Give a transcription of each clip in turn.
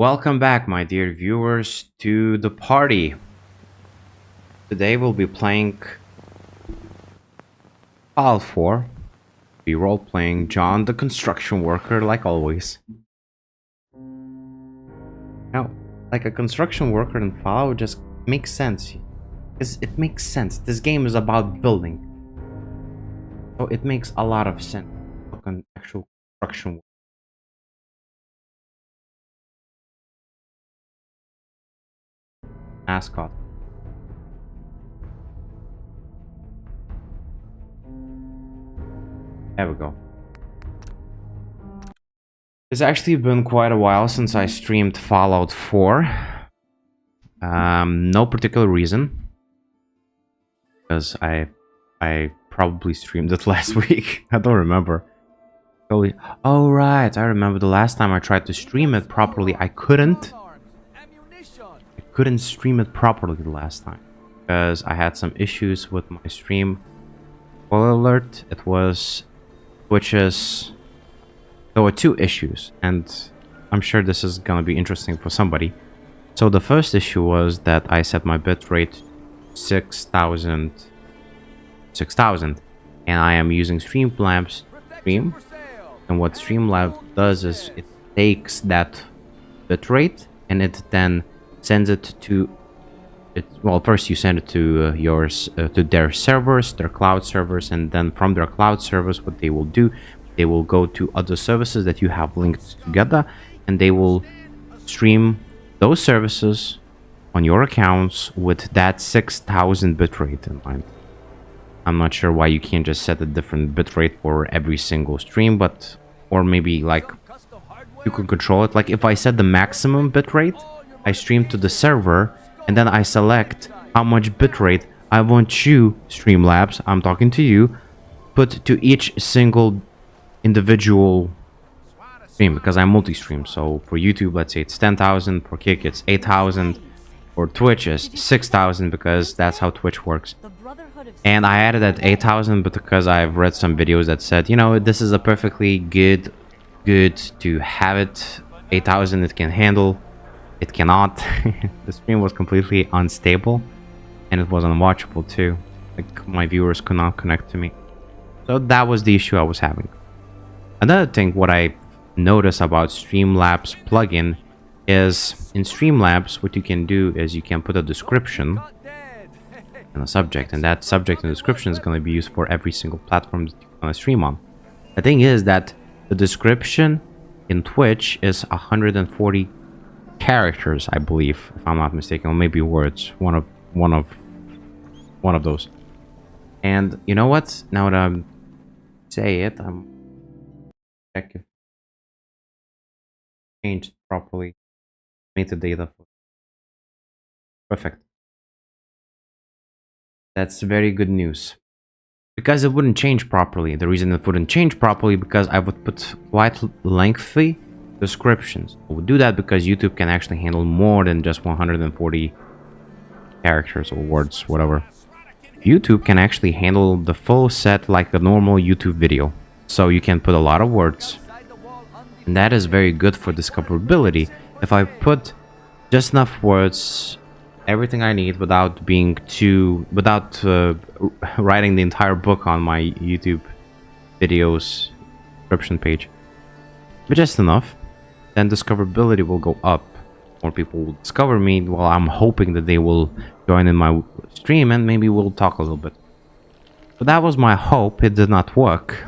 Welcome back, my dear viewers, to the party. Today we'll be playing Fallout 4. Be role-playing John the construction worker, like always. Now, like a construction worker in Fallout just makes sense. It makes sense. This game is about building. So it makes a lot of sense. Like an actual construction worker. Mascot. There we go. It's actually been quite a while since I streamed Fallout 4. No particular reason. Because I probably streamed it last week. I don't remember. Oh right, I remember the last time I tried to stream it properly. I couldn't stream it properly the last time. Because I had some issues with my stream. Spoiler alert, it was Twitch's... There were two issues, and I'm sure this is gonna be interesting for somebody. So the first issue was that I set my bitrate 6,000, and I am using Streamlabs stream. And what Streamlabs does is it takes that bitrate and it then sends it to it. Well, first you send it to to their servers, their cloud servers, and then from their cloud servers, what they will do, they will go to other services that you have linked together, and they will stream those services on your accounts with that 6,000 bitrate in mind. I'm not sure why you can't just set a different bitrate for every single stream, but or maybe like you could control it. Like if I set the maximum bitrate, I stream to the server, and then I select how much bitrate I want you, Streamlabs, I'm talking to you, put to each single individual stream, because I'm multi-stream. So for YouTube, let's say it's 10,000, for Kick it's 8,000, for Twitch is 6,000, because that's how Twitch works. And I added at 8,000 but because I've read some videos that said, you know, this is a perfectly good to have it. 8,000 it can handle. It cannot. The stream was completely unstable, and it was unwatchable too. Like my viewers could not connect to me. So that was the issue I was having. Another thing, what I noticed about Streamlabs plugin is in Streamlabs, what you can do is you can put a description and a subject, and that subject and description is going to be used for every single platform that you're going to stream on. The thing is that the description in Twitch is 140 characters, I believe, if I'm not mistaken, or maybe words, one of those. And you know what, now that I'm say it, I'm check if changed properly, metadata. Perfect. That's very good news, because it wouldn't change properly. The reason it wouldn't change properly because I would put quite lengthy descriptions. I would do that because YouTube can actually handle more than just 140 characters or words, whatever. YouTube can actually handle the full set like a normal YouTube video. So you can put a lot of words. And that is very good for discoverability. If I put just enough words, everything I need without being without writing the entire book on my YouTube videos description page, but just enough, then discoverability will go up. More people will discover me. Well, I'm hoping that they will join in my stream and maybe we'll talk a little bit. But that was my hope. It did not work.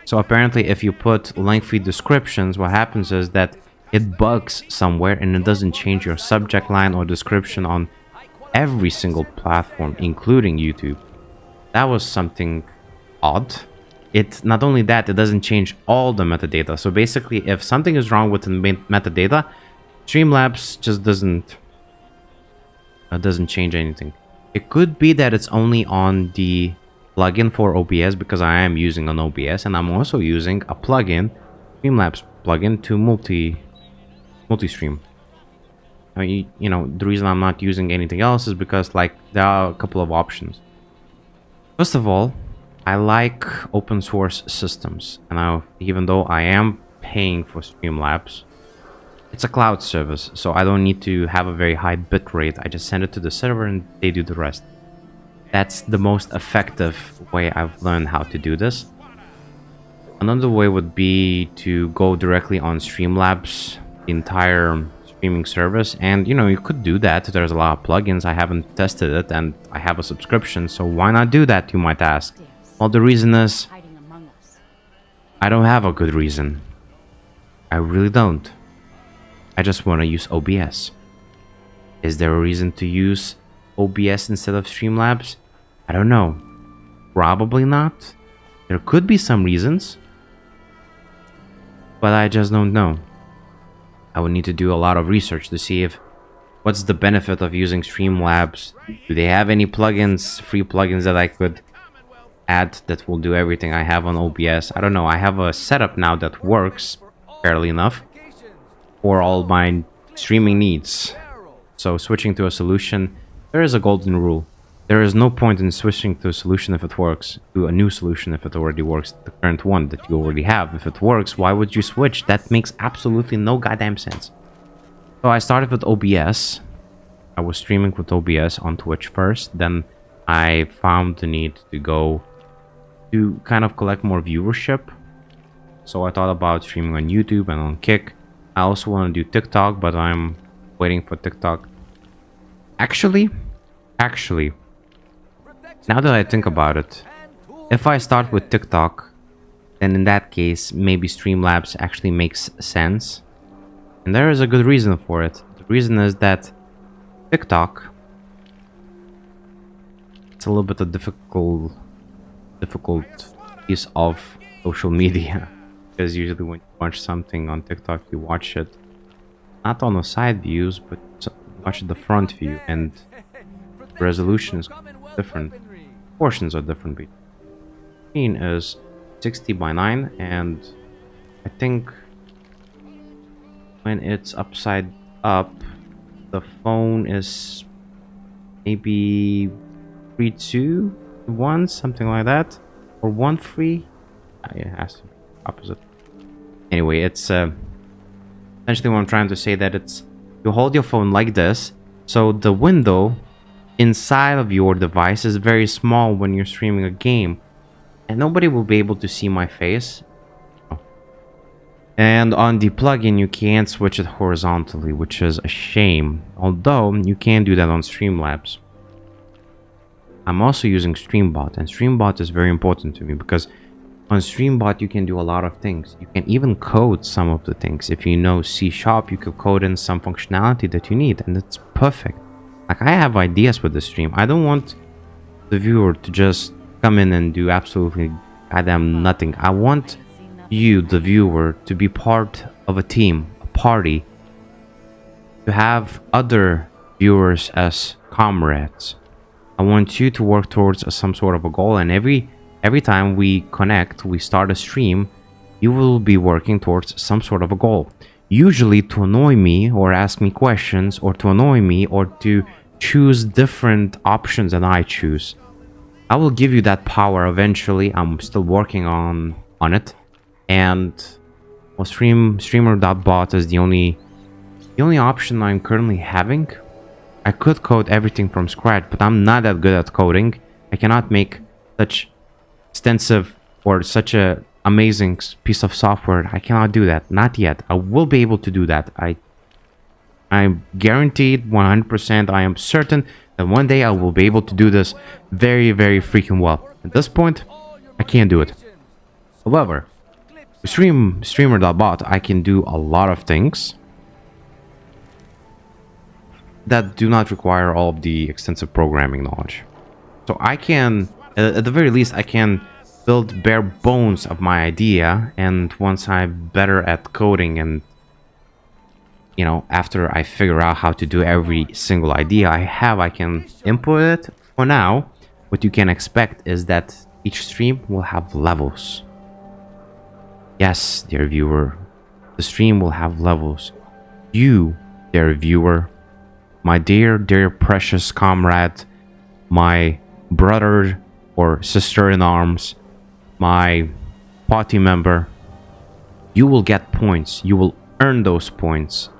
So apparently if you put lengthy descriptions, what happens is that it bugs somewhere and it doesn't change your subject line or description on every single platform, including YouTube. That was something odd. It not only that, it doesn't change all the metadata. So basically, if something is wrong with the metadata, Streamlabs just doesn't change anything. It could be that it's only on the plugin for OBS, because I am using an OBS, and I'm also using a plugin, Streamlabs plugin, to multi-stream. I mean, you know, the reason I'm not using anything else is because, like, there are a couple of options. First of all, I like open source systems, and even though I am paying for Streamlabs, It's a cloud service, so I don't need to have a very high bit rate. I just send it to the server and they do the rest. That's the most effective way I've learned how to do this. Another way would be to go directly on Streamlabs, the entire streaming service, and you could do that. There's a lot of plugins. I haven't tested it and I have a subscription, so why not do that, you might ask? Well, the reason is I don't have a good reason. I really don't. I just want to use OBS. Is there a reason to use OBS instead of Streamlabs? I don't know. Probably not. There could be some reasons, but I just don't know. I would need to do a lot of research to see what's the benefit of using Streamlabs. Do they have any plugins, free plugins that I could add that will do everything I have on OBS? I don't know. I have a setup now that works fairly enough for all my streaming needs. So switching to a solution, there is a golden rule. There is no point in switching to a solution if it works, to a new solution if it already works, the current one that you already have. If it works, why would you switch? That makes absolutely no goddamn sense. So I started with OBS. I was streaming with OBS on Twitch first, then I found the need to go to kind of collect more viewership. So I thought about streaming on YouTube and on Kick. I also want to do TikTok, but I'm waiting for TikTok. Actually, now that I think about it, if I start with TikTok, then in that case, maybe Streamlabs actually makes sense. And there is a good reason for it. The reason is that TikTok, it's a little bit of difficult piece of social media. Because usually when you watch something on TikTok, you watch it not on the side views, but watch the front view, and the resolution is different. Portions are different. The screen is 60 by 9, and I think when it's upside up, the phone is maybe 3:2:1, something like that, or 1:3. It has to be opposite. Anyway, it's essentially what I'm trying to say, that it's you hold your phone like this, so the window inside of your device is very small when you're streaming a game, and nobody will be able to see my face. And on the plugin, you can't switch it horizontally, which is a shame, although you can do that on Streamlabs. I'm also using Streambot, and Streambot is very important to me because on Streambot you can do a lot of things. You can even code some of the things. If you know C#, you could code in some functionality that you need, and it's perfect. Like, I have ideas with the stream. I don't want the viewer to just come in and do absolutely goddamn nothing. I want you, the viewer, to be part of a team, a party, to have other viewers as comrades. I want you to work towards some sort of a goal, and every time we connect, we start a stream, you will be working towards some sort of a goal. Usually to annoy me or ask me questions, or to annoy me or to choose different options than I choose. I will give you that power eventually. I'm still working on it. And well, streamer.bot is the only option I'm currently having. I could code everything from scratch, but I'm not that good at coding. I cannot make such extensive or such a amazing piece of software. I cannot do that. Not yet. I will be able to do that. I'm guaranteed 100%. I am certain that one day I will be able to do this very, very freaking well. At this point, I can't do it. However, with streamer.bot, I can do a lot of things that do not require all of the extensive programming knowledge. So I can, at the very least, I can build bare bones of my idea, and once I'm better at coding and, you know, after I figure out how to do every single idea I can input it. For now, what you can expect is that each stream will have levels. Yes, dear viewer, the stream will have levels. You, dear viewer, my dear, dear precious comrade, my brother or sister in arms, my party member, you will get points. You will earn those points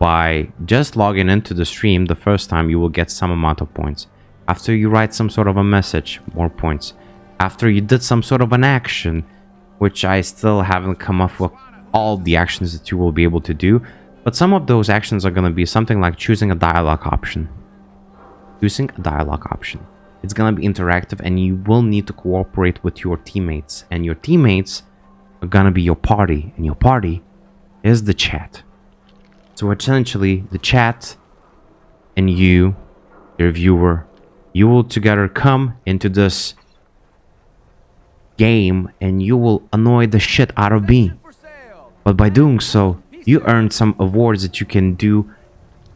by just logging into the stream the first time, you will get some amount of points. After you write some sort of a message, more points. After you did some sort of an action, which I still haven't come up with all the actions that you will be able to do, but some of those actions are going to be something like choosing a dialogue option. Choosing a dialogue option. It's going to be interactive, and you will need to cooperate with your teammates. And your teammates are going to be your party. And your party is the chat. So essentially, the chat and you, your viewer, you will together come into this game, and you will annoy the shit out of me. But by doing so, you earn some awards that you can do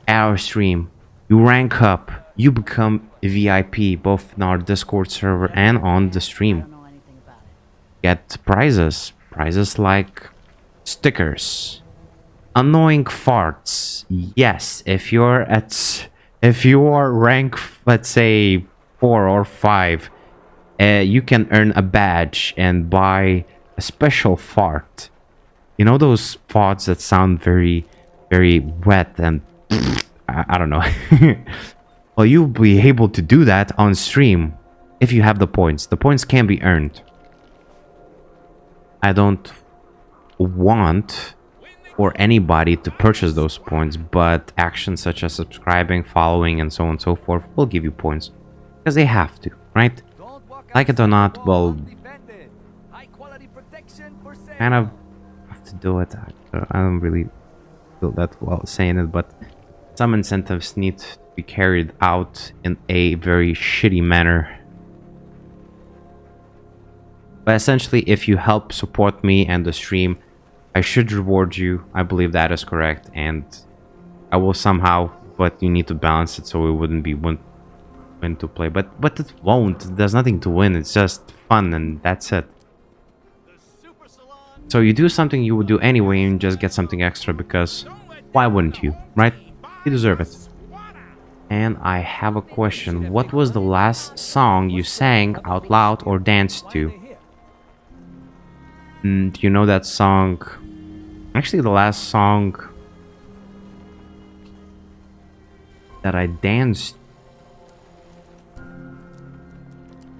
at our stream. You rank up. You become a VIP, both in our Discord server and on the stream. Get prizes. Prizes like stickers. Annoying farts. Yes, if you are rank, let's say 4 or 5, you can earn a badge and buy a special fart. You know those farts that sound very, very wet and I don't know. Well, you'll be able to do that on stream if you have the points. The points can be earned. I don't want for anybody to purchase those points, but actions such as subscribing, following, and so on and so forth will give you points. Because they have to, right? Like it or not, well, kind of have to do it. I don't really feel that well saying it, but some incentives need to be carried out in a very shitty manner. But essentially, if you help support me and the stream, I should reward you. I believe that is correct, and I will somehow, but you need to balance it so it wouldn't be win to play. But it won't. There's nothing to win. It's just fun, and that's it. So you do something you would do anyway and just get something extra, because why wouldn't you, right? You deserve it. And I have a question. What was the last song you sang out loud or danced to? Do you know that song? Actually, the last song that I danced,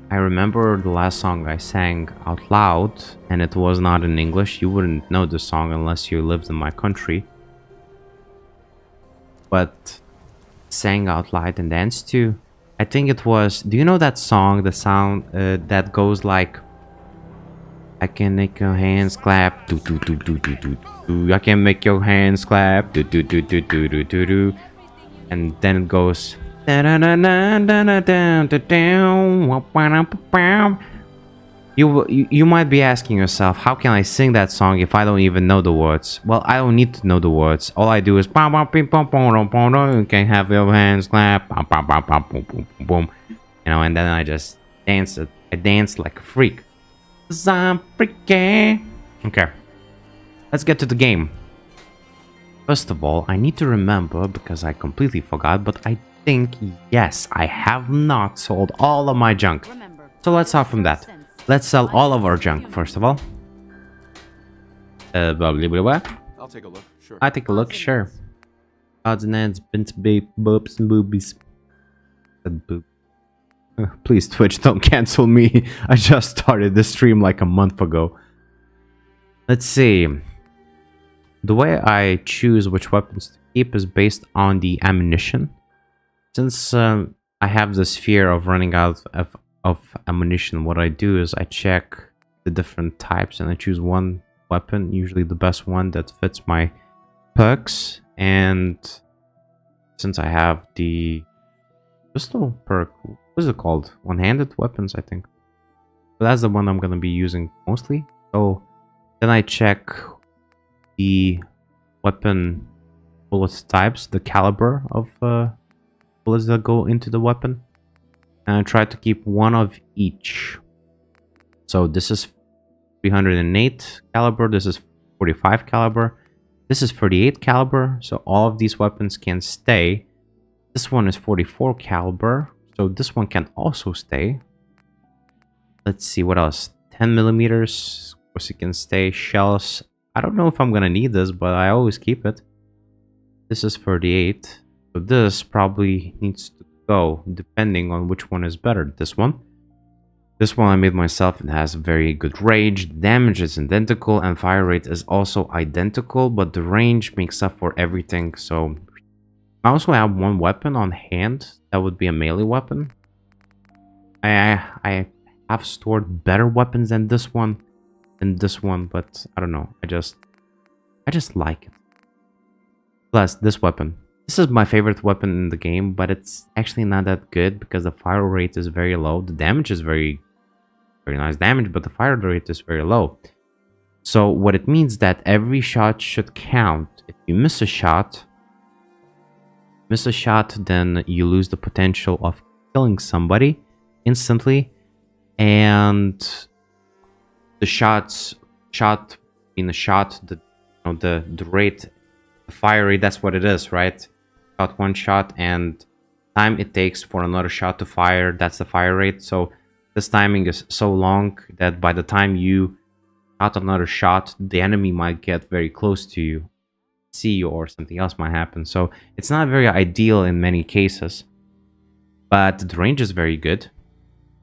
I remember the last song I sang out loud, and it was not in English. You wouldn't know the song unless you lived in my country. But sang out loud and danced to, I think it was, do you know that song, the sound that goes like, I can make your hands clap, do do do do do do do. I can make your hands clap, do do do do do do do do. And then it goes, you might be asking yourself, how can I sing that song if I don't even know the words? Well, I don't need to know the words. All I do is you can have your hands clap, boom, you know, and then I just dance it. I dance like a freak. 'Cause I'm freaky. Okay, let's get to the game. First of all, I need to remember, because I completely forgot, but I think, yes, I have not sold all of my junk. So let's start from that. Let's sell all of our junk, first of all. Blah, blah, blah, blah. I'll take a look, sure. I take a look, sure. Odds and ends, bins, boobs and boobies. Boob. Please, Twitch, don't cancel me. I just started this stream like a month ago. Let's see. The way I choose which weapons to keep is based on the ammunition. Since I have this fear of running out of ammunition, what I do is I check the different types and I choose one weapon, usually the best one that fits my perks. And since I have the pistol perk, what is it called? One-handed weapons, I think. So that's the one I'm going to be using mostly. So then I check the weapon bullet types, the caliber of bullets that go into the weapon, and I try to keep one of each. So this is 308 caliber, this is 45 caliber, this is 38 caliber, so all of these weapons can stay. This one is 44 caliber, so this one can also stay. Let's see what else. 10 millimeters, of course it can stay. Shells, I don't know if I'm gonna need this, but I always keep it. This is 38. So this probably needs to go, depending on which one is better. This one. This one I made myself. It has very good range. Damage is identical, and fire rate is also identical, but the range makes up for everything. So I also have one weapon on hand. That would be a melee weapon. I have stored better weapons than this one, but I don't know. I just like it. Plus, this weapon. This is my favorite weapon in the game, but it's actually not that good because the fire rate is very low. The damage is very nice damage, but the fire rate is very low. So what it means that every shot should count. If you miss a shot, then you lose the potential of killing somebody instantly, and the the rate, the fire rate, that's what it is, right? Shot one shot and time it takes for another shot to fire, that's the fire rate. So this timing is so long that by the time you shot another shot, the enemy might get very close to you, see you, or something else might happen. So it's not very ideal in many cases, but the range is very good.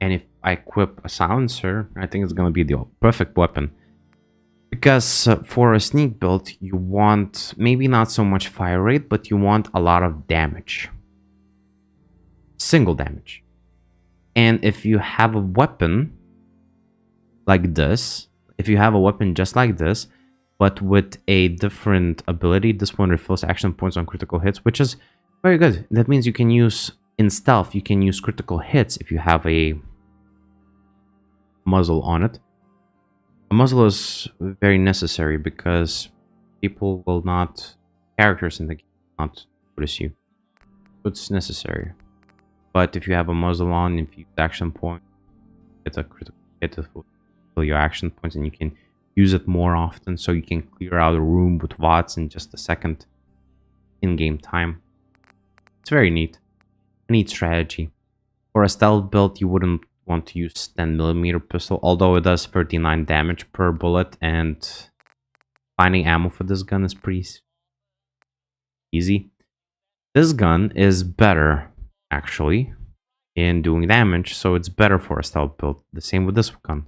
And if I equip a silencer, I think it's going to be the perfect weapon. Because for a sneak build, you want maybe not so much fire rate, but you want a lot of damage. Single damage. And if you have a weapon like this, if you have a weapon just like this, but with a different ability, this one refills action points on critical hits, which is very good. That means you can use, in stealth, you can use critical hits if you have a muzzle on it. A muzzle is very necessary because characters in the game will not notice you. So it's necessary. But if you have a muzzle on, if you use action point, it's a critical hit to fill your action points, and you can use it more often, so you can clear out a room with VODs in just a second in-game time. It's very neat. A neat strategy. For a stealth build, you wouldn't want to use 10mm pistol, although it does 39 damage per bullet, and finding ammo for this gun is pretty easy. This gun is better, actually, in doing damage, so it's better for a stealth build. The same with this gun.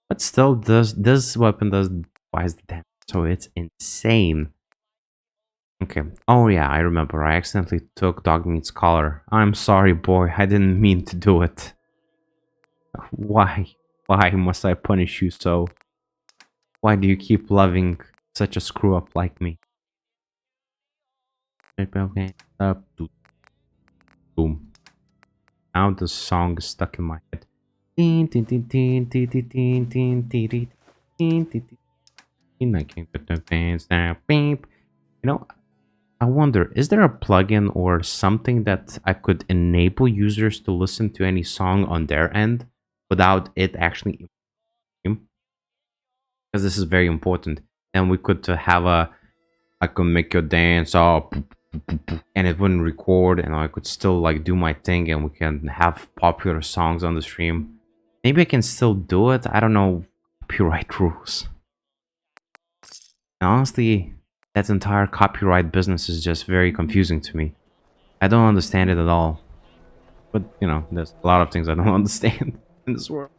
But still, this weapon does twice the damage, so it's insane. Okay. Oh yeah, I remember. I accidentally took Dogmeat's collar. I'm sorry, boy. I didn't mean to do it. Why? Why must I punish you so? Why do you keep loving such a screw-up like me? Boom. Now the song is stuck in my head. You know, I wonder, is there a plugin or something that I could enable users to listen to any song on their end without it actually, because this is very important. And we could have I could make your dance up, and it wouldn't record, and I could still like do my thing, and we can have popular songs on the stream. Maybe I can still do it. I don't know copyright rules. And honestly, that entire copyright business is just very confusing to me. I don't understand it at all. But, you know, there's a lot of things I don't understand in this world.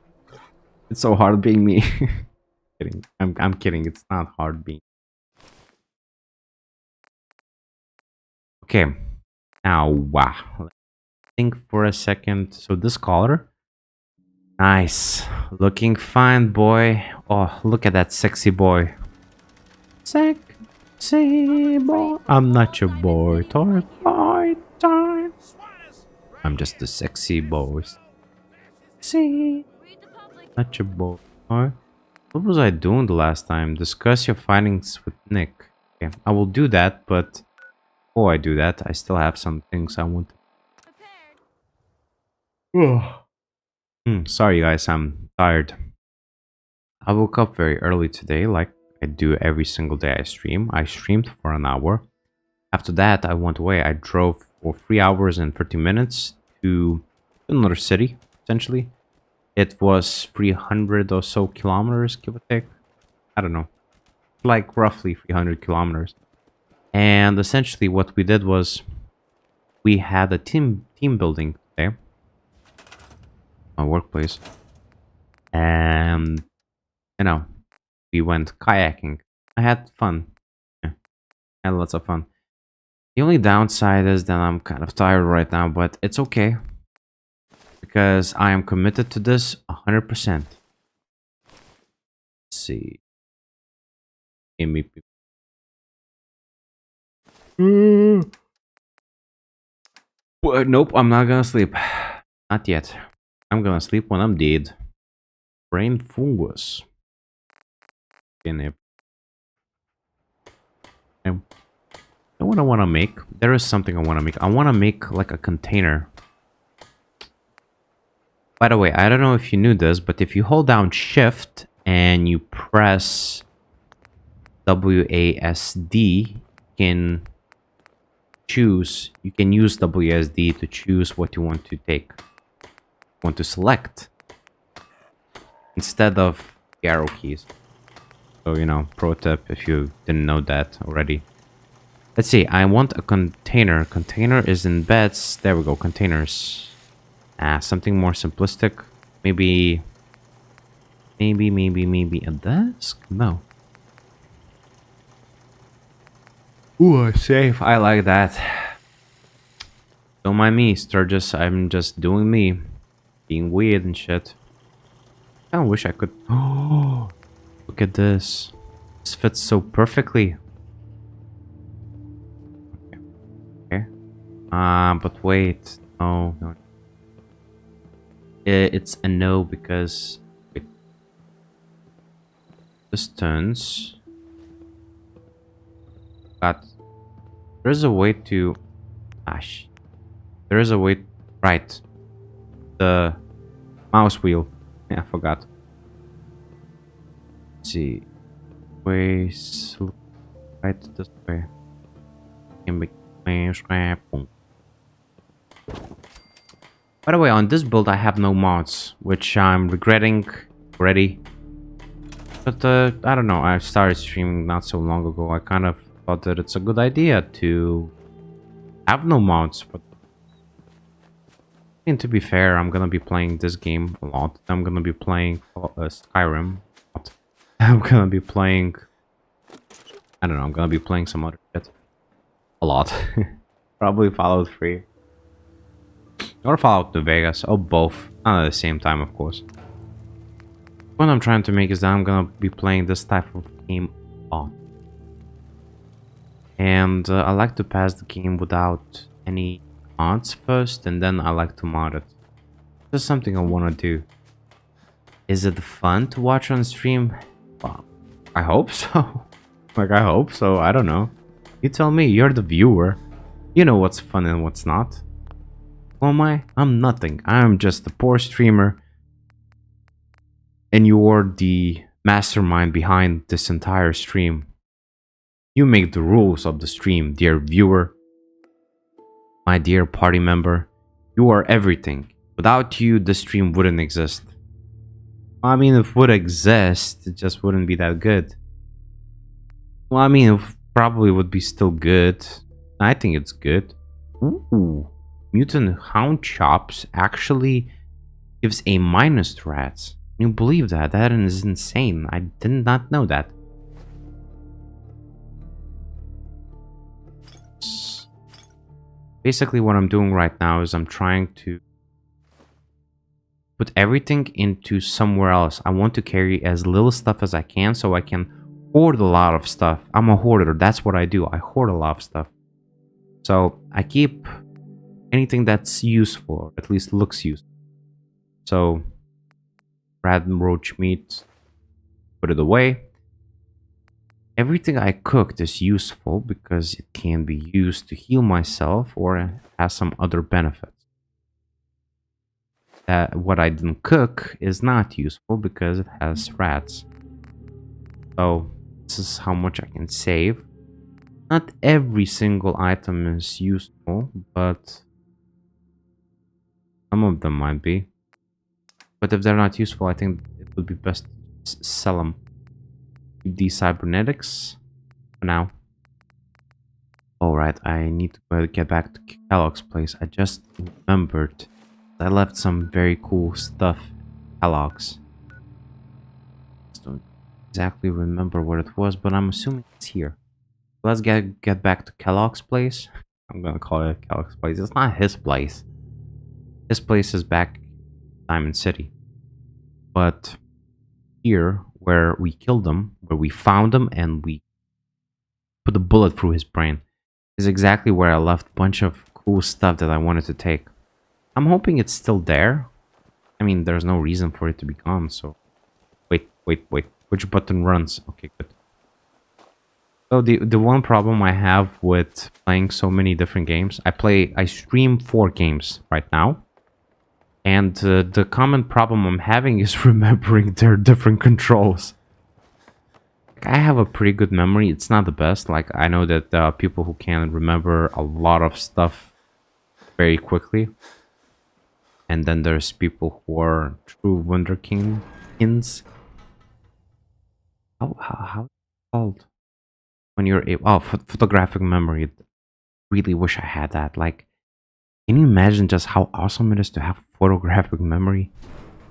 It's so hard being me. Kidding. I'm kidding. It's not hard being. Okay. Now, wow. Let's think for a second. So this collar. Nice. Looking fine, boy. Oh, look at that sexy boy. Sexy boy. I'm not your boy toy. I'm just a sexy boy. See, not your boy. What was I doing the last time? Discuss your findings with Nick. Okay, I will do that, but before I do that, I still have some things I want. Sorry guys, I'm tired. I woke up very early today, like I do every single day I stream. I streamed for an hour. After that, I went away. I drove for 3 hours and 30 minutes to another city, essentially. It was 300 or so kilometers, give or take. I don't know. Like roughly 300 kilometers. And essentially what we did was we had a team building there, my workplace, and you know, we went kayaking. I had fun. Yeah, I had lots of fun. The only downside is that I'm kind of tired right now, but it's okay because I am committed to this 100%. Let's see. Give me. Nope, I'm not gonna sleep. Not yet. I'm gonna sleep when I'm dead. Brain fungus. You know what I want to make? There is something I want to make. I want to make like a container. By the way, I don't know if you knew this, but if you hold down Shift and you press WASD, you can use WASD to choose what you want to take, want to select, instead of the arrow keys. So, you know, pro tip if you didn't know that already. Let's see, I want a container. Container is in beds. There we go, containers. Something more simplistic. Maybe a desk? No. Ooh, a safe. I like that. Don't mind me, Sturgis. I'm just doing me. Being weird and shit. I kinda wish I could... Oh, look at this. This fits so perfectly. Okay. But wait. Oh, no. It's a no because... Wait. This turns... But... There's a way to... Ash. There is a way... Right. The... Mouse wheel. Yeah, I forgot. Let's see. Ways... Right this way. By the way, on this build I have no mods, which I'm regretting already. But I don't know, I started streaming not so long ago. I kind of thought that it's a good idea to have no mods. But and to be fair, I'm gonna be playing this game a lot. I'm gonna be playing Skyrim a lot. I'm gonna be playing... I don't know, I'm gonna be playing some other shit. A lot. Probably Fallout 3. Or Fallout New Vegas, or both. Not at the same time, of course. What I'm trying to make is that I'm gonna be playing this type of game a lot. And I like to pass the game without any mods first, and then I like to mod it. That's something I want to do. Is it fun to watch on stream? Well, I hope so. Like, I hope so. I don't know. You tell me, you're the viewer. You know what's fun and what's not. Who am I? I'm nothing. I'm just a poor streamer. And you're the mastermind behind this entire stream. You make the rules of the stream, dear viewer. My dear party member. You are everything. Without you, the stream wouldn't exist. I mean, if it would exist, it just wouldn't be that good. Well, I mean, it probably would be still good. I think it's good. Ooh. Mutant Hound Chops actually gives a minus to rats. Can you believe that? That is insane. I did not know that. Basically, what I'm doing right now is I'm trying to put everything into somewhere else. I want to carry as little stuff as I can so I can hoard a lot of stuff. I'm a hoarder. That's what I do. I hoard a lot of stuff. So I keep anything that's useful, or at least looks useful. So rat and roach meat, put it away. Everything I cooked is useful because it can be used to heal myself or has some other benefits. What I didn't cook is not useful because it has rats. So this is how much I can save. Not every single item is useful, but some of them might be. But if they're not useful, I think it would be best to sell them. Keep these cybernetics for now. Alright, I need to get back to Kellogg's place. I just remembered I left some very cool stuff at Kellogg's. I don't exactly remember what it was, but I'm assuming it's here. Let's get back to Kellogg's place. I'm gonna call it Kellogg's place. It's not his place. His place is back in Diamond City. But here, where we killed him, where we found him and we put a bullet through his brain, is exactly where I left a bunch of cool stuff that I wanted to take. I'm hoping it's still there. I mean, there's no reason for it to be gone, so... Wait. Which button runs? Okay, good. So the one problem I have with playing so many different games, I stream 4 games right now. And the common problem I'm having is remembering their different controls. I have a pretty good memory. It's not the best. Like, I know that there are people who can remember a lot of stuff very quickly. And then there's people who are true wunderkinds. How it's called? When you're able... Oh, photographic memory. Really wish I had that. Like, can you imagine just how awesome it is to have photographic memory?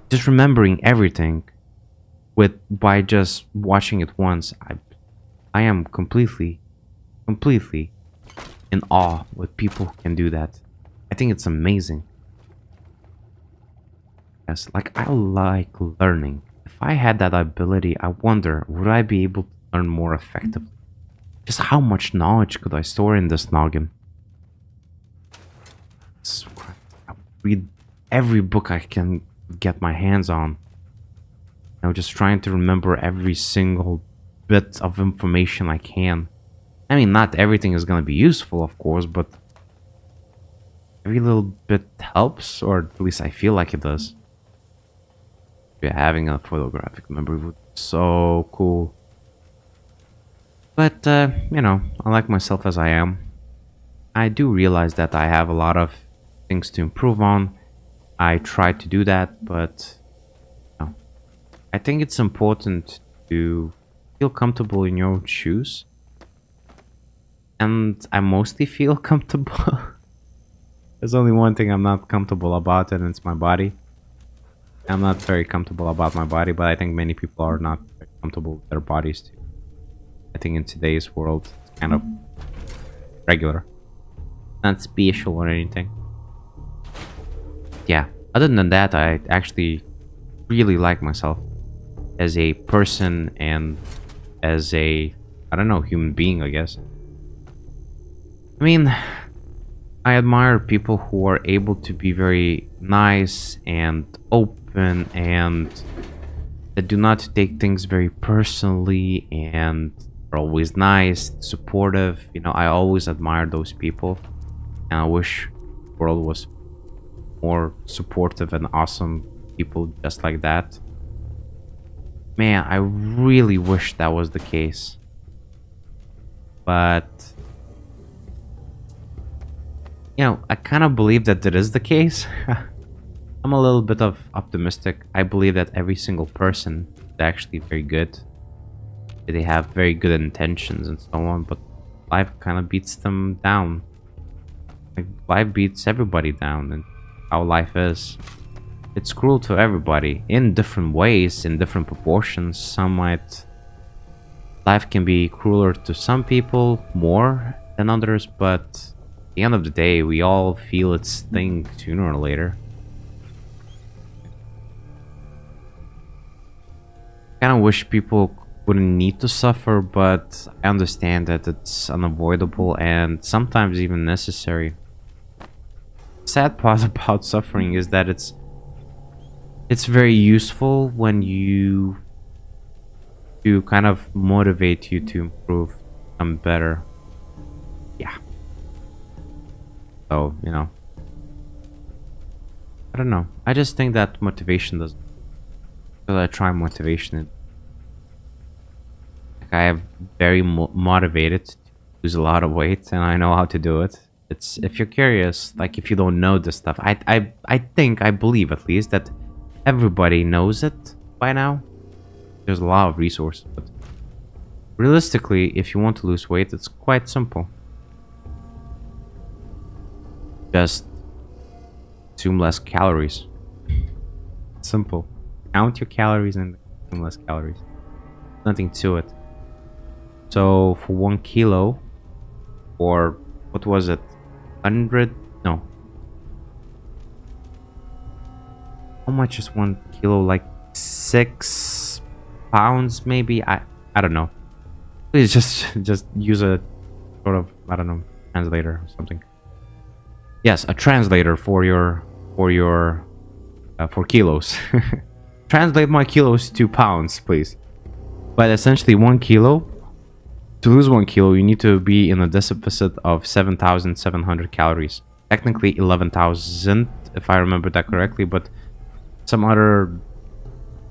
Just remembering everything by just watching it once. I am completely in awe with people who can do that. I think it's amazing. Yes, like, I like learning. If I had that ability, I wonder, would I be able to learn more effectively? Just how much knowledge could I store in this noggin? I read every book I can get my hands on. You know, just trying to remember every single bit of information I can. I mean, not everything is going to be useful, of course, but every little bit helps, or at least I feel like it does. Yeah, having a photographic memory would be so cool. But, you know, I like myself as I am. I do realize that I have a lot of things to improve on. I try to do that, but you know, I think it's important to feel comfortable in your own shoes. And I mostly feel comfortable. There's only one thing I'm not comfortable about, and it's my body. I'm not very comfortable about my body, but I think many people are not very comfortable with their bodies too. I think in today's world, it's kind of regular. Not special or anything. Yeah, other than that, I actually really like myself as a person and as a, I don't know, human being, I guess. I mean, I admire people who are able to be very nice and open and that do not take things very personally and are always nice, supportive. You know, I always admire those people, and I wish the world was more supportive and awesome people just like that. Man, I really wish that was the case. But you know, I kind of believe that it is the case. I'm a little bit of optimistic. I believe that every single person is actually very good. They have very good intentions and so on, but life kind of beats them down. Like, life beats everybody down, and how life is. It's cruel to everybody in different ways, in different proportions. Life can be crueler to some people more than others, but at the end of the day, we all feel its sting sooner or later. I kind of wish people wouldn't need to suffer, but I understand that it's unavoidable and sometimes even necessary. The sad part about suffering is that it's very useful when you kind of motivate you to improve, become better. Yeah. So, you know, I don't know. I just think that motivation doesn't. Because I try motivation. Like, I am very motivated to lose a lot of weight, and I know how to do it. It's, if you're curious, like, if you don't know this stuff, I believe at least that everybody knows it by now. There's a lot of resources, but realistically, if you want to lose weight, it's quite simple. Just consume less calories. Simple. Count your calories and consume less calories. Nothing to it. So for 1 kilo, or what was it? 100? No. How much is 1 kilo? Like 6 pounds, maybe? I don't know. Please just use a sort of, I don't know, translator or something. Yes, a translator for kilos. Translate my kilos to pounds, please. But essentially 1 kilo, to lose 1 kilo, you need to be in a deficit of 7,700 calories. Technically 11,000, if I remember that correctly, but some other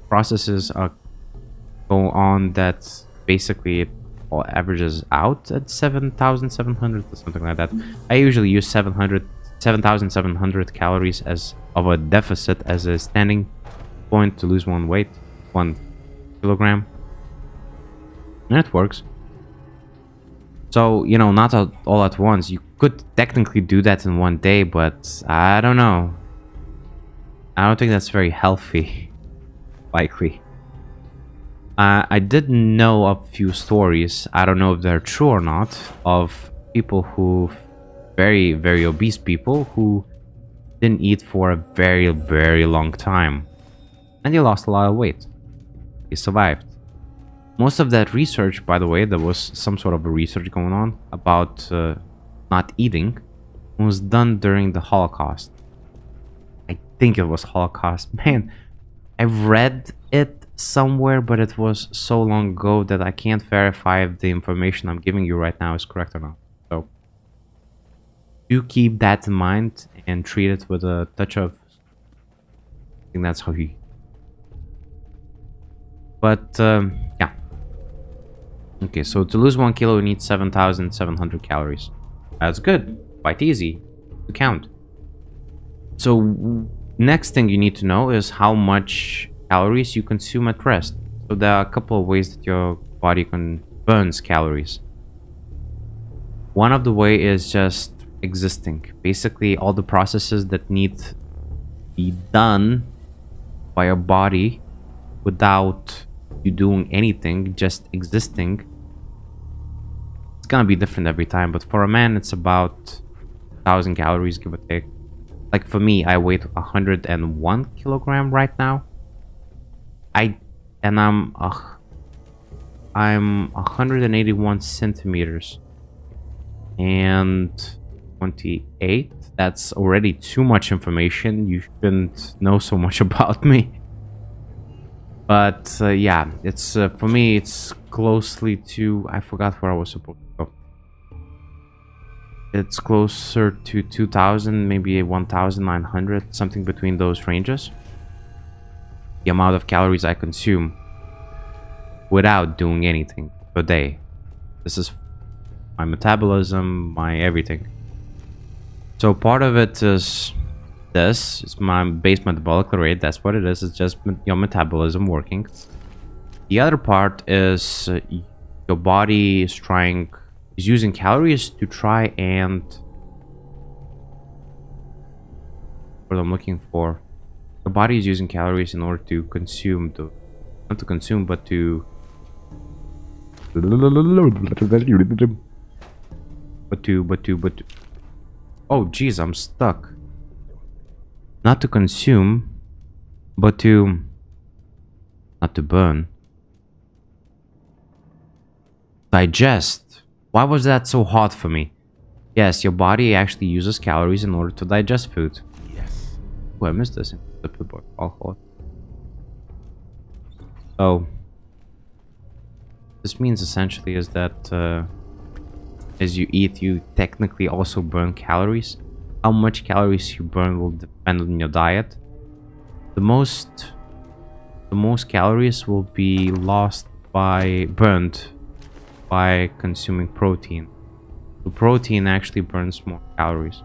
processes go on that basically it all averages out at 7,700 or something like that. I usually use 7,700 calories as of a deficit as a standing point to lose 1 kilogram. And it works. So, you know, not all at once. You could technically do that in 1 day, but I don't know. I don't think that's very healthy. Likely. I did know a few stories, I don't know if they're true or not, of people who, very, very obese people who didn't eat for a very, very long time. And they lost a lot of weight. They survived. Most of that research, by the way, there was some sort of a research going on about not eating, was done during the Holocaust. I think it was Holocaust. Man, I've read it somewhere, but it was so long ago that I can't verify if the information I'm giving you right now is correct or not. So do keep that in mind and treat it with a touch of, I think that's how he. But yeah. Okay, so to lose 1 kilo, you need 7,700 calories. That's good. Quite easy to count. So next thing you need to know is how much calories you consume at rest. So there are a couple of ways that your body burns calories. One of the way is just existing. Basically, all the processes that need to be done by your body without you doing anything, just existing. It's gonna be different every time, but for a man, it's about 1,000 calories, give or take. Like for me, I weigh 101 kilogram right now. I'm 181 centimeters and 28. That's already too much information. You shouldn't know so much about me. But yeah, it's for me, it's closely to, I forgot where I was supposed to go. It's closer to 2,000, maybe 1,900, something between those ranges. The amount of calories I consume without doing anything per day. This is my metabolism, my everything. So part of it is this. It's my base metabolic rate. That's what it is. It's just your metabolism working. The other part is your body is using calories to try and, what I'm looking for. The body is using calories in order to consume not to consume, but to oh geez, I'm stuck. Not to consume, but to not to burn. Digest. Why was that so hard for me? Yes, your body actually uses calories in order to digest food. Yes. Oh, I missed this. Alcohol. So this means essentially is that as you eat, you technically also burn calories. How much calories you burn will depend on your diet. The most calories will be burned by consuming protein. The protein actually burns more calories.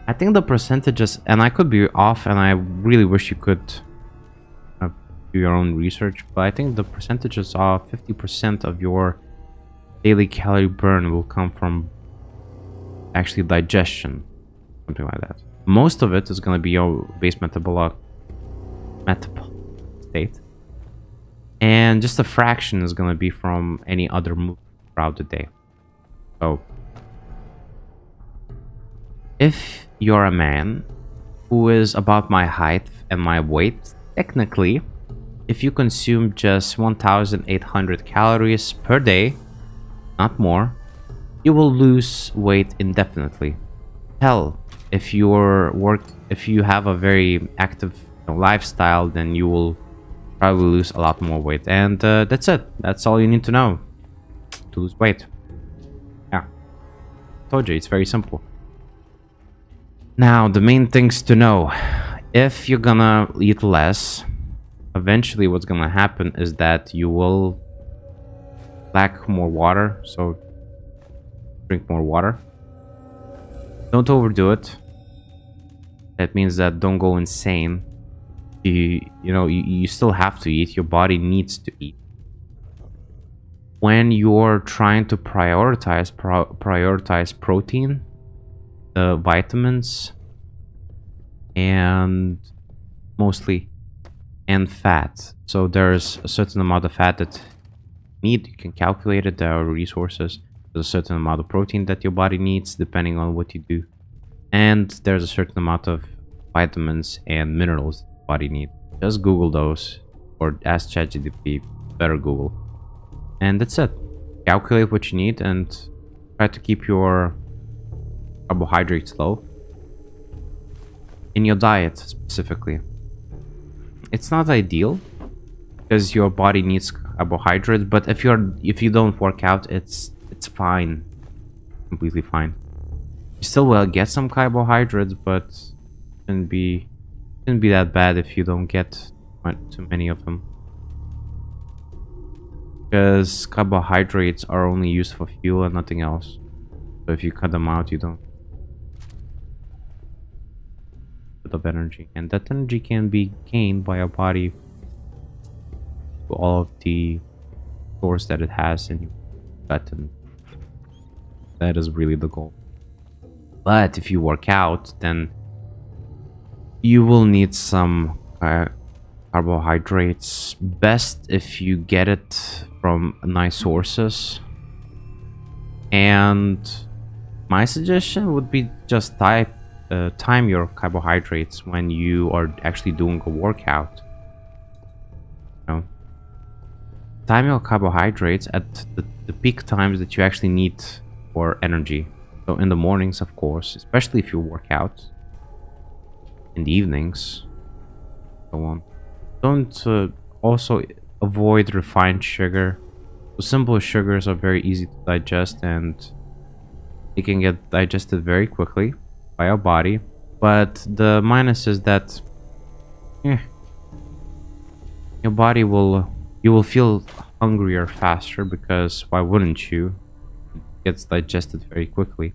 I think the percentages, and I could be off, and I really wish you could do your own research, but I think the percentages are 50% of your daily calorie burn will come from actually digestion. something like that. Most of it is going to be your base metabolic state, and just a fraction is going to be from any other move throughout the day. So if you're a man who is about my height and my weight, technically, if you consume just 1,800 calories per day, not more, you will lose weight indefinitely. Hell, if you have a very active lifestyle, then you will probably lose a lot more weight. And that's it. That's all you need to know to lose weight. Yeah, told you, it's very simple. Now, the main things to know. If you're gonna eat less, eventually what's gonna happen is that you will lack more water, so drink more water. Don't overdo it. That means that don't go insane. You still have to eat. Your body needs to eat. When you're trying to prioritize protein, the vitamins, and mostly and fat. So there's a certain amount of fat that you need. You can calculate it. There are resources. There's a certain amount of protein that your body needs depending on what you do, and there's a certain amount of vitamins and minerals that your body needs. Just Google those, or ask ChatGPT. Better Google, and that's it. Calculate what you need and try to keep your carbohydrates low in your diet specifically. It's not ideal because your body needs carbohydrates, but if you don't work out, it's fine, completely fine. You still will get some carbohydrates, but shouldn't be that bad if you don't get too many of them, because carbohydrates are only used for fuel and nothing else. So if you cut them out, you don't of energy, and that energy can be gained by your body to all of the source that it has in your gut, and that is really the goal. But if you work out, then you will need some carbohydrates. Best if you get it from nice sources, and my suggestion would be just time your carbohydrates when you are actually doing a workout. Time your carbohydrates at the peak times that you actually need for energy. So in the mornings, of course, especially if you work out. In the evenings, so on. Don't also avoid refined sugar. So simple sugars are very easy to digest, and they can get digested very quickly by our body. But the minus is that your body you will feel hungrier faster, because why wouldn't you? It gets digested very quickly,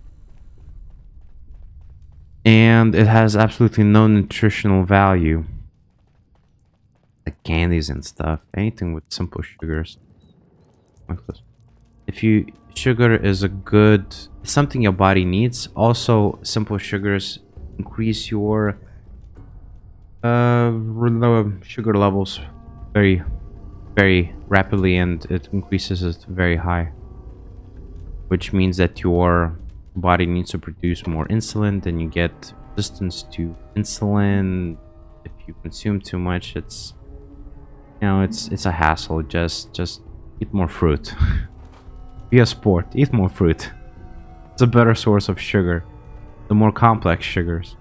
and it has absolutely no nutritional value. Like candies and stuff, anything with simple sugars. Sugar is something your body needs. Also, simple sugars increase your sugar levels very, very rapidly, and it increases it very high, which means that your body needs to produce more insulin. Then you get resistance to insulin. If you consume too much, it's a hassle. Just eat more fruit. Be a sport, eat more fruit. It's a better source of sugar, the more complex sugars.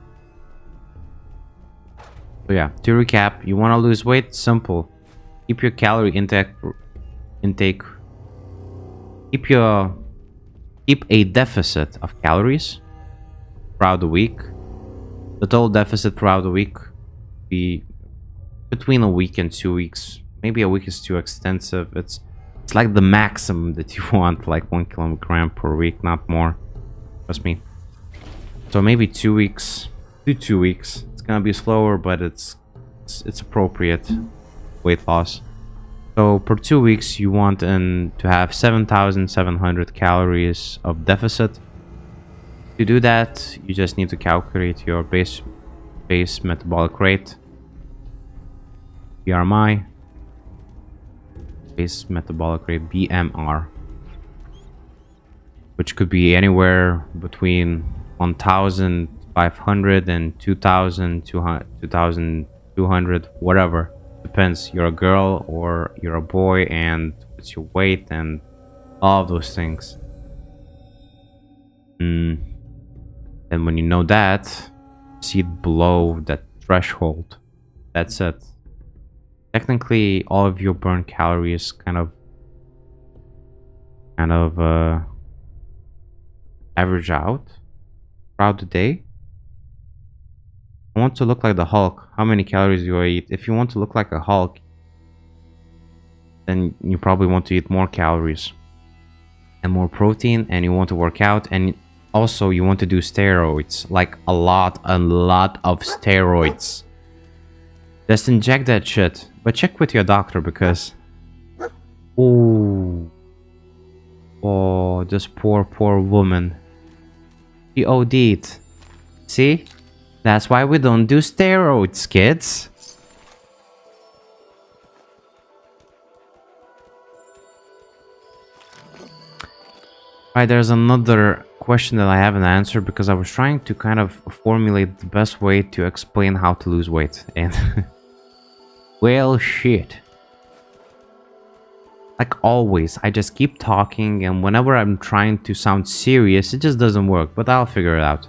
So yeah, to recap, you want to lose weight? Simple. Keep your calorie intake. Keep a deficit of calories throughout the week. The total deficit throughout the week be between a week and 2 weeks. Maybe a week is too extensive. It's like the maximum that you want, like 1 kilogram per week, not more. Trust me. So maybe 2 weeks. 2 weeks. It's gonna be slower, but it's appropriate weight loss. So per 2 weeks, you want to have 7,700 calories of deficit. To do that, you just need to calculate your base metabolic rate, BMI, base metabolic rate, BMR, which could be anywhere between 1,500 and 2,200, whatever. Depends. You're a girl or you're a boy, and what's your weight and all of those things. And when you know that, see it below that threshold. That's it. Technically, all of your burn calories kind of average out throughout the day. I want to look like the Hulk. How many calories do I eat? If you want to look like a Hulk, then you probably want to eat more calories and more protein, and you want to work out, and also you want to do steroids, like a lot of steroids. Just inject that shit, but check with your doctor, because oh, this poor woman, she OD'd. See, that's why we don't do steroids, kids. Right, there's another question that I haven't answered, because I was trying to kind of formulate the best way to explain how to lose weight, and well, shit. Like always, I just keep talking, and whenever I'm trying to sound serious, it just doesn't work, but I'll figure it out.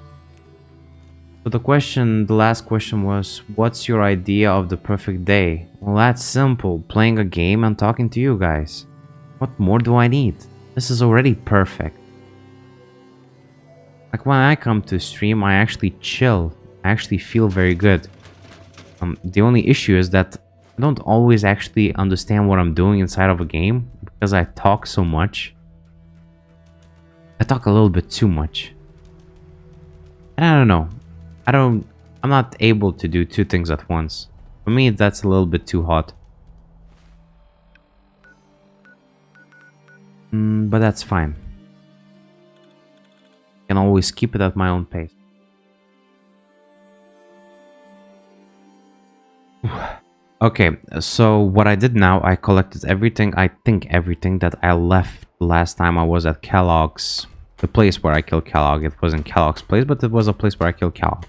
So the last question was, what's your idea of the perfect day? Well, that's simple, playing a game and talking to you guys. What more do I need? This is already perfect. Like when I come to stream, I actually chill. I actually feel very good. The only issue is that I don't always actually understand what I'm doing inside of a game, because I talk so much. I talk a little bit too much. And I don't know. I'm not able to do two things at once. For me, that's a little bit too hot. But that's fine. I can always keep it at my own pace. Okay, so what I did now, I collected everything, I think everything that I left last time I was at Kellogg's. The place where I killed Kellogg. It wasn't Kellogg's place, but it was a place where I killed Kellogg.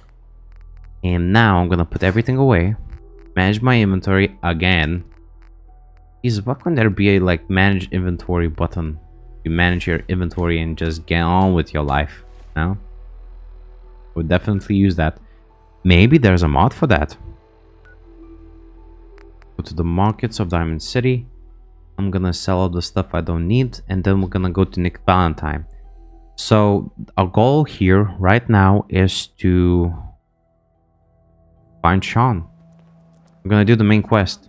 And now I'm gonna put everything away. Manage my inventory again. Jeez, what can there be a like manage inventory button? You manage your inventory and just get on with your life. No? Would definitely use that. Maybe there's a mod for that. Go to the markets of Diamond City. I'm gonna sell all the stuff I don't need, and then we're gonna go to Nick Valentine. So our goal here right now is to find Sean. I'm gonna do the main quest.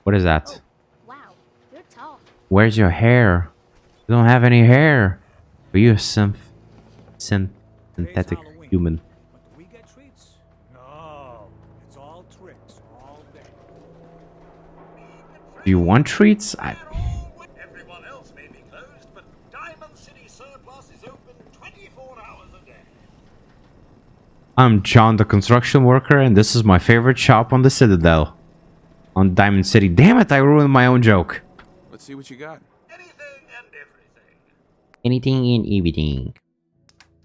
What is that? Oh, wow, you're tall. Where's your hair? You don't have any hair. Are you a synthetic human? But do we get treats? No, it's all tricks all day. Do you want treats? Everyone else may be closed, but Diamond City Surplus is open 24 hours a day. I'm John, the construction worker, and this is my favorite shop on the Citadel. On Diamond City. Damn it, I ruined my own joke. Let's see what you got. Anything and everything. Anything and everything.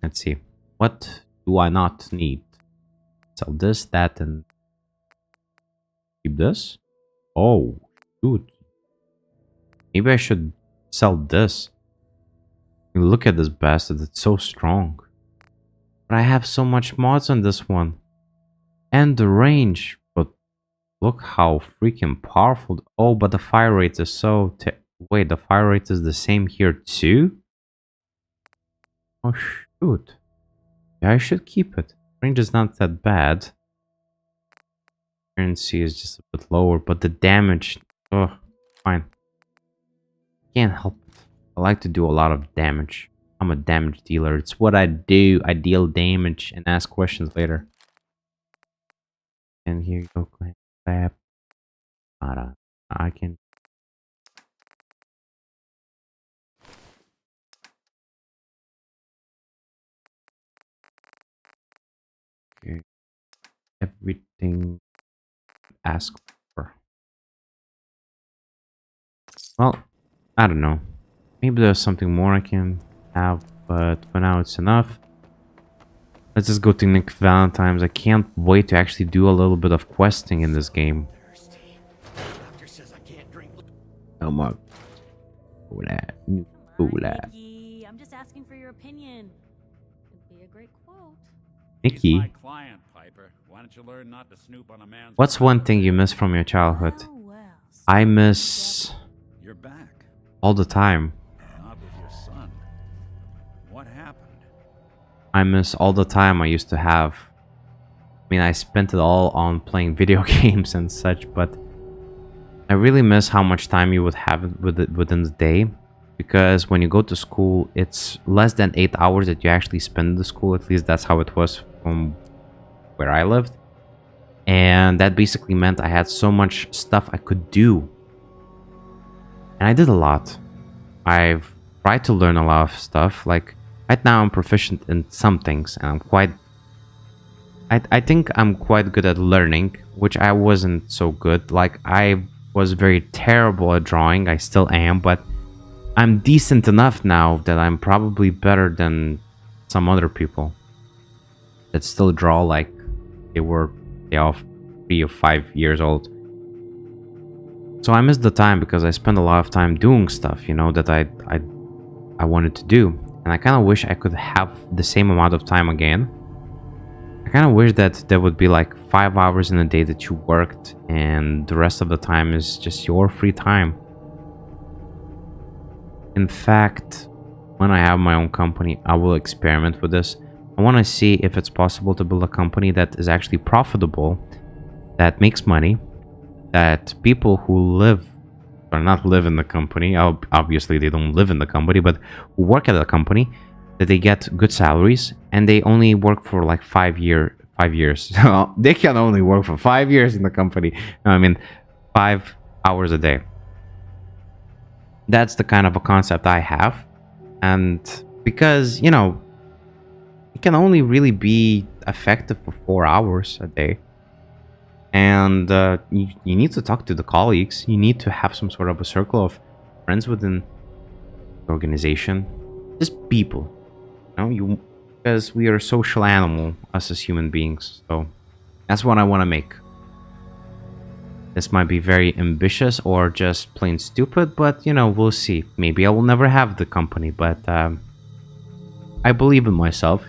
Let's see. What do I not need? Sell this, that, and keep this. Oh, shoot. Maybe I should sell this. Look at this bastard. It's so strong. But I have so much mods on this one. And the range. But look how freaking powerful. Oh, but the fire rate is so... Wait, the fire rate is the same here too? Oh, shoot. Yeah, I should keep it. Range is not that bad. Currency is just a bit lower, but the damage... Oh, fine. Can't help it. I like to do a lot of damage. I'm a damage dealer. It's what I do. I deal damage and ask questions later. And here you go. Clap. I can... everything ask for. Well, I don't know. Maybe there's something more I can have, but for now it's enough. Let's just go to Nick Valentine's. I can't wait to actually do a little bit of questing in this game. Doctor says I can't drink. Come on. Oh, that. Come Oh, on, that. Nikki. I'm just asking for your opinion. It'd be a great quote. Nikki, My client, Piper. Why don't you learn not to snoop on a man's... what's one thing you miss from your childhood? Well, well, I miss You're back. all the time. Not with your son. What happened? I miss all the time I used to have. I mean, I spent it all on playing video games and such, but I really miss how much time you would have within the day. Because when you go to school, it's less than 8 hours that you actually spend in the school. At least that's how it was from where I lived. And that basically meant I had so much stuff I could do. And I did a lot. I've tried to learn a lot of stuff. Like, right now I'm proficient in some things. And I'm quite... I think I'm quite good at learning, which I wasn't so good. Like, I was very terrible at drawing. I still am, but I'm decent enough now that I'm probably better than some other people that still draw like they were 3 or 5 years old. So I miss the time because I spent a lot of time doing stuff, you know, that I wanted to do. And I kind of wish I could have the same amount of time again. I kind of wish that there would be like 5 hours in a day that you worked and the rest of the time is just your free time. In fact, when I have my own company, I will experiment with this. I want to see if it's possible to build a company that is actually profitable, that makes money, that people who live, or not live in the company, obviously they don't live in the company, but who work at the company, that they get good salaries, and they only work for like 5 years. They can only work for 5 years in the company. No, I mean, 5 hours a day. That's the kind of a concept I have. And because, you know, it can only really be effective for 4 hours a day. And you need to talk to the colleagues. You need to have some sort of a circle of friends within the organization. Just people. You know, because we are a social animal, us as human beings. So that's what I want to make. This might be very ambitious or just plain stupid, but, you know, we'll see. Maybe I will never have the company, but I believe in myself.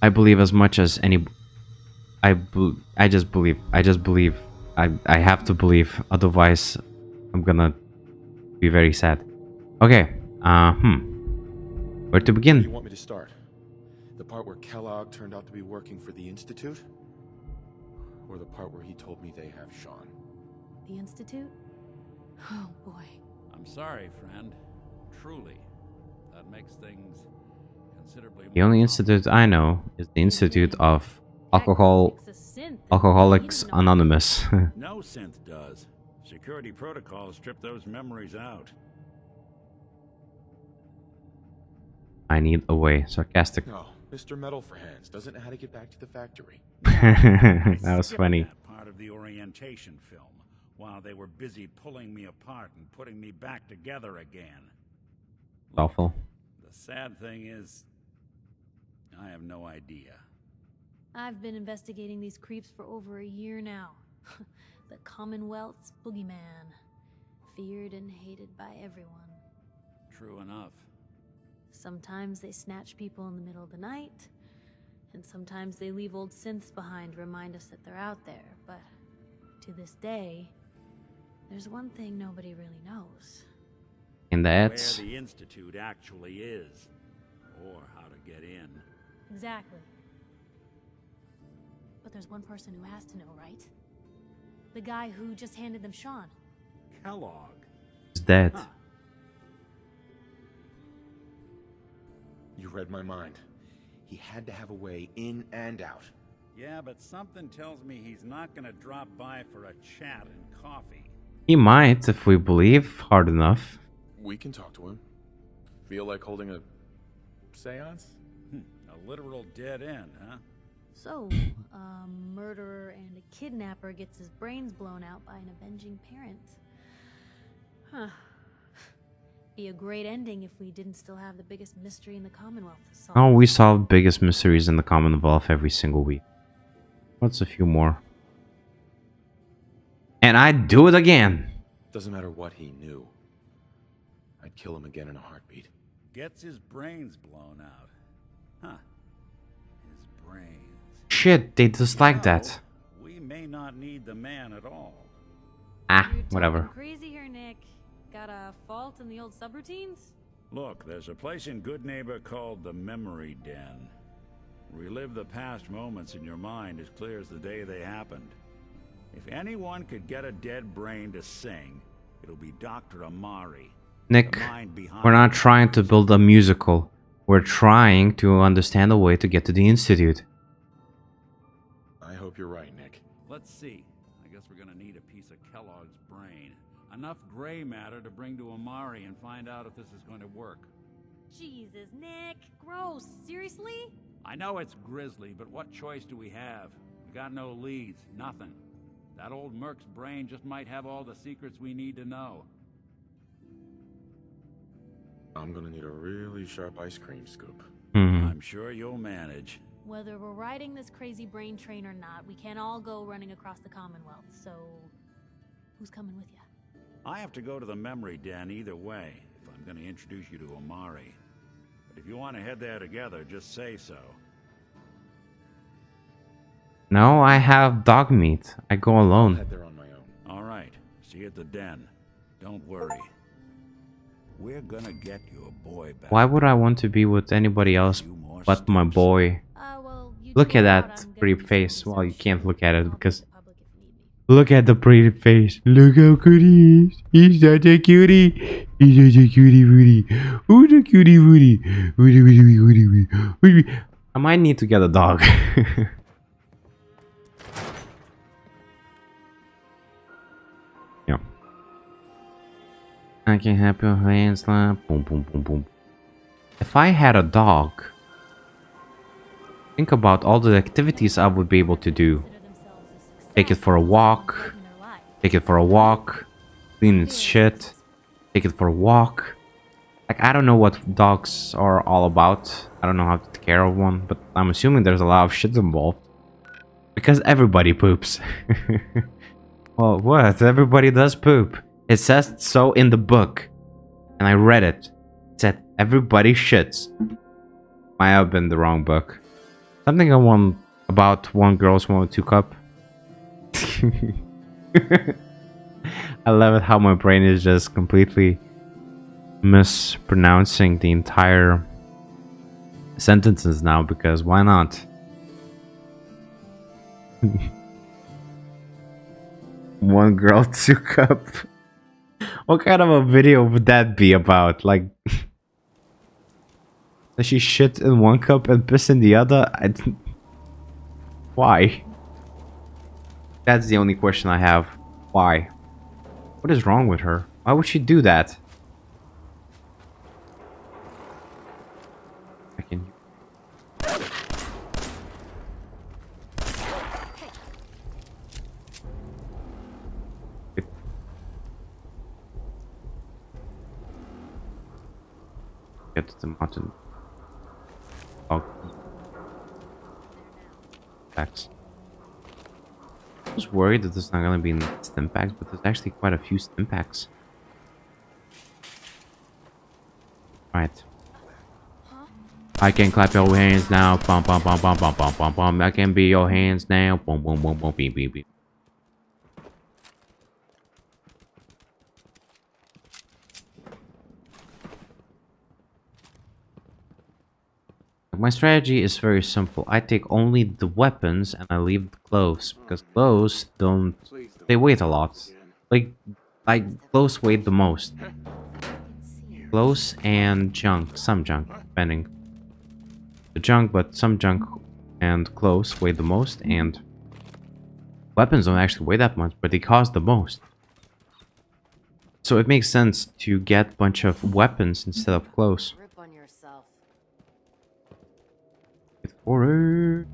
I believe as much as any... I just believe. I have to believe. Otherwise, I'm gonna be very sad. Okay. Where to begin? Where do you want me to start? The part where Kellogg turned out to be working for the Institute? Or the part where he told me they have Sean? The Institute? Oh, boy. I'm sorry, friend. Truly. That makes things considerably more... The only institute I know is the Institute of It's a synth. Alcoholics You know. Anonymous. No synth does. Security protocols strip those memories out. I need a way. Sarcastic. No, Mr. Metal for Hands doesn't know how to get back to the factory. That was Skipped funny. that part of the orientation film while they were busy pulling me apart and putting me back together again. Awful. The sad thing is, I have no idea. I've been investigating these creeps for over a year now. The Commonwealth's boogeyman. Feared and hated by everyone. True enough. Sometimes they snatch people in the middle of the night, and sometimes they leave old synths behind to remind us that they're out there. But to this day, there's one thing nobody really knows. And Where that's... the Institute actually is. Or how to get in. Exactly. But there's one person who has to know, right? The guy who just handed them Sean. Kellogg. Is dead. Huh. You read my mind. He had to have a way in and out. Yeah, but something tells me he's not gonna drop by for a chat and coffee. He might if we believe hard enough. We can talk to him. Feel like holding a seance? A literal dead end, huh? So, a murderer and a kidnapper gets his brains blown out by an avenging parent. Huh. Be a great ending if we didn't still have the biggest mystery in the Commonwealth to solve. Oh, we solve biggest mysteries in the Commonwealth every single week. What's a few more? And I'd do it again. Doesn't matter what he knew. I'd kill him again in a heartbeat. Gets his brains blown out. Huh. His brains. Shit, they dislike that. We may not need the man at all. Ah, You're whatever. talking crazy here, Nick. Got a fault in the old subroutines? Look, there's a place in Good Neighbor called the Memory Den. Relive the past moments in your mind as clear as the day they happened. If anyone could get a dead brain to sing, it'll be Dr. Amari. Nick, The mind behind we're not it. trying to build a musical. We're trying to understand a way to get to the Institute. I hope you're right, Nick. Let's see. I guess we're gonna need a piece of Kellogg's brain. Enough gray matter to bring to Amari and find out if this is going to work. Jesus, Nick. Gross. Seriously? I know it's grisly, but what choice do we have? We got no leads, nothing. That old Merc's brain just might have all the secrets we need to know. I'm gonna need a really sharp ice cream scoop. I'm sure you'll manage. Whether we're riding this crazy brain train or not, we can't all go running across the Commonwealth, so who's coming with you? I have to go to the Memory Den either way, if I'm going to introduce you to Amari. But if you want to head there together, just say so. No, I have dog meat. I go I'll alone. head there on my own. All right, see you at the den. Don't worry. We're gonna get your boy back. Why would I want to be with anybody else but my boy? Well, you Look do at know that what I'm gonna pretty do some face. Well, you research. can't look at it I'll because... be the public if you need me. Look at the pretty face. Look how good he is. He's such a cutie. He's such a cutie booty. Who's a cutie booty? Woody, woody, woody, woody, woody, woody. I might need to get a dog. Yeah. I can help your hands slap. Boom, boom, boom, boom. If I had a dog, think about all the activities I would be able to do. Consider themselves a success Take it for a and walk. living their life. Take it for a walk, clean its shit, take it for a walk. Like, I don't know what dogs are all about. I don't know how to take care of one, but I'm assuming there's a lot of shit involved. Because everybody poops. Well, what? Everybody does poop. It says so in the book. And I read it. It said everybody shits. Might have been the wrong book. Something I want about one girl's 1 with 2 cup. I love it how my brain is just completely mispronouncing the entire sentences now, because why not? One girl, 2 cup. What kind of a video would that be about? Like, does she shit in 1 cup and piss in the other? Why? That's the only question I have. Why? What is wrong with her? Why would she do that? I can... Get to the mountain. Oh. Packs. I was worried that there's not gonna be stim packs, but there's actually quite a few stim packs. Right. I can clap your hands now. Bum bum bum bum bum bum bum bum. I can be your hands now. Boom boom boom boom beep beep beep. My strategy is very simple. I take only the weapons and I leave the clothes, because clothes don't... they weight a lot. Like clothes weight the most. Clothes and junk. Some junk, depending. The junk, but some junk and clothes weigh the most, and weapons don't actually weigh that much, but they cost the most. So it makes sense to get a bunch of weapons instead of clothes. Rip on yourself. For her.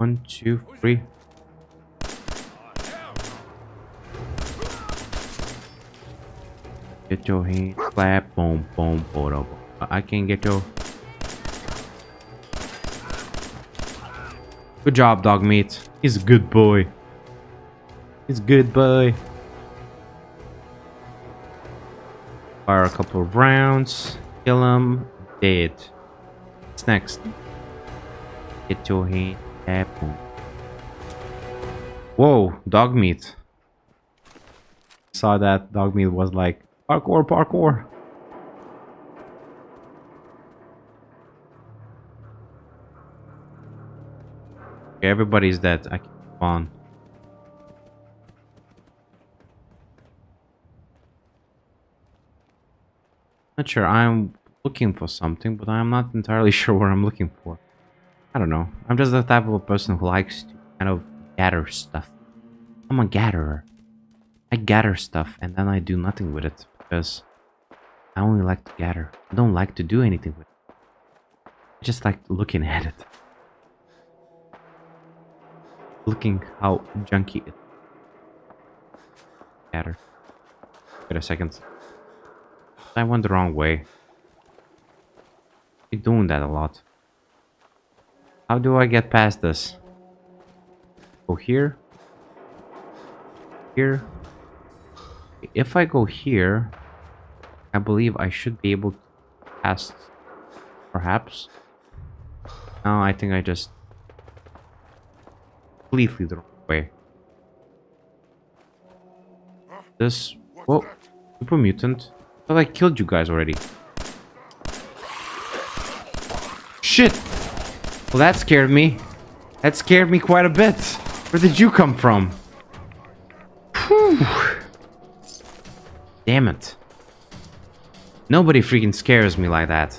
1, 2, 3. Get your hand, clap, boom, boom, boom, boom. I can get your. Good job, dog meat. He's a good boy. He's a good boy. Fire a couple of rounds. Kill him. Dead. What's next? Get your hand, clap, boom. Whoa, dog meat. Saw that dog meat was like parkour, parkour. Okay, everybody's dead. I can move on. Not sure. I'm looking for something, but I'm not entirely sure what I'm looking for. I don't know. I'm just the type of a person who likes to kind of gather stuff. I'm a gatherer. I gather stuff and then I do nothing with it because I only like to gather. I don't like to do anything with it. I just like looking at it. Looking how junky it is. Gather. Wait a second. I went the wrong way. You're doing that a lot. How do I get past this? Go here. Here. If I go here, I believe I should be able to pass. Perhaps. No, I think I just completely the wrong way. This. Whoa. Super mutant. I thought I killed you guys already. Shit! Well, that scared me. That scared me quite a bit. Where did you come from? Whew. Damn it. Nobody freaking scares me like that.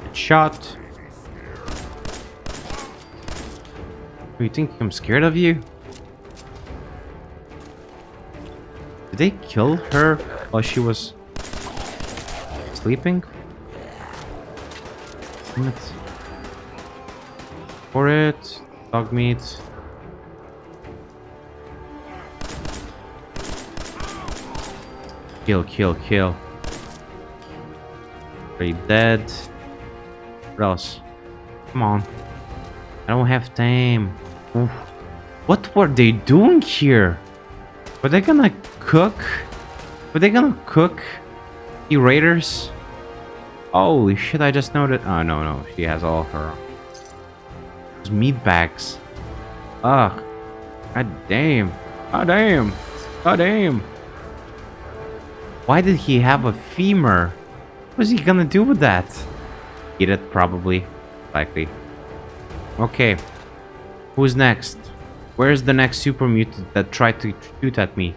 Get shot. Do you think I'm scared of you? Did they kill her while she was sleeping? Damn it. For it. Dog meat. Kill, kill, kill. Are you dead? What else? Come on. I don't have time. Oof. What were they doing here? Were they gonna cook? Were they gonna cook the raiders? Holy shit, I just noted. Oh, no, no. She has all her those meat bags. Ugh. God damn. God damn. God damn. Why did he have a femur? What was he gonna do with that? Eat it, probably. Likely. Okay. Who's next? Where's the next super mutant that tried to shoot at me?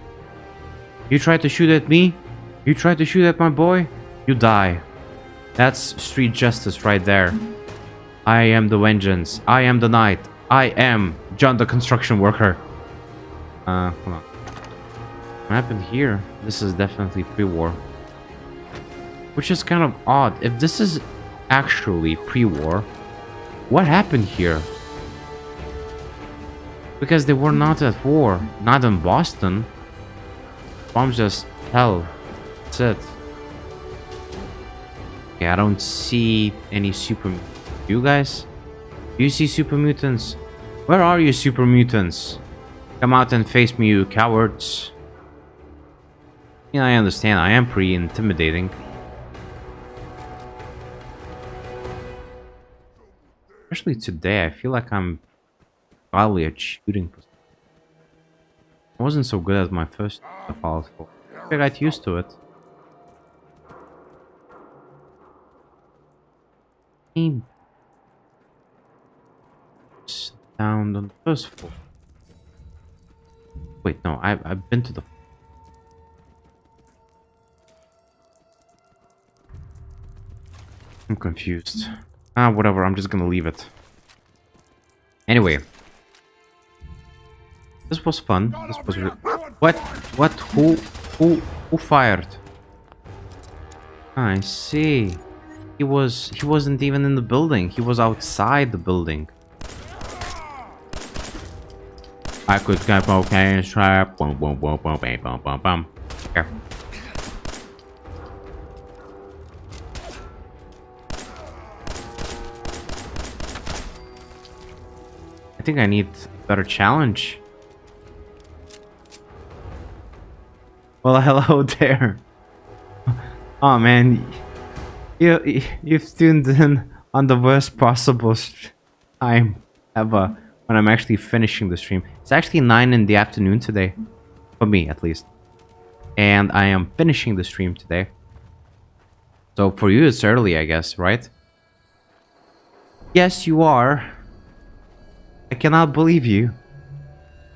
You tried to shoot at me? You tried to shoot at my boy? You die. That's street justice right there. I am the vengeance. I am the knight. I am John the construction worker. Hold on. What happened here? This is definitely pre-war. Which is kind of odd. If this is actually pre-war, what happened here? Because they were not at war. Not in Boston. Bombs just hell. That's it. Okay, I don't see any super... You guys? Do you see super mutants? Where are you, super mutants? Come out and face me, you cowards. Yeah, I understand. I am pretty intimidating. Especially today, I feel like I'm probably at shooting. I wasn't so good at my first Fallout 4. I got used to it. Down on the first floor. Wait, no, I've been to the... I'm confused. Whatever, I'm just gonna leave it. Anyway. This was fun. This was... What? What? Who fired? I see. he wasn't even in the building. He was outside the building. I could get cocaine trap. Boom, boom, boom, boom, boom, boom, boom, boom. Here. I think I need a better challenge. Well, hello there. Oh man, you've tuned in on the worst possible time ever when I'm actually finishing the stream. It's actually 9 in the afternoon today, for me at least, and I am finishing the stream today. So for you it's early, I guess, right? Yes, you are. I cannot believe you.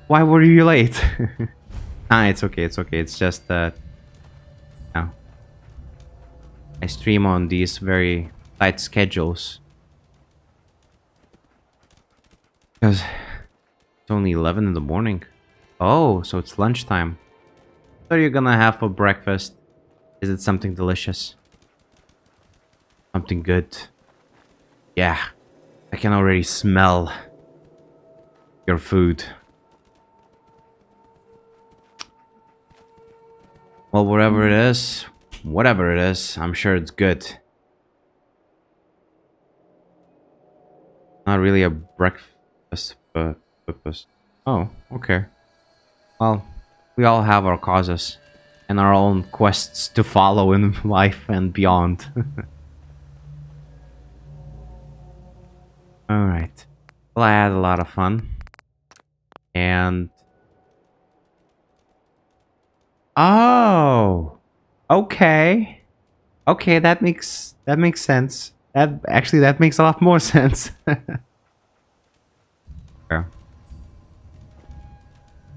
Why were you late? Ah, it's okay, it's okay. It's just that no. I stream on these very tight schedules. Because it's only 11 in the morning. Oh, so it's lunchtime. What are you gonna have for breakfast? Is it something delicious? Something good? Yeah, I can already smell your food. Well, whatever it is, I'm sure it's good. Not really a breakfast purpose. Oh, okay. Well, we all have our causes and our own quests to follow in life and beyond. Alright. Well, I had a lot of fun. And... Oh! Okay. Okay, that makes sense. That makes a lot more sense. Yeah.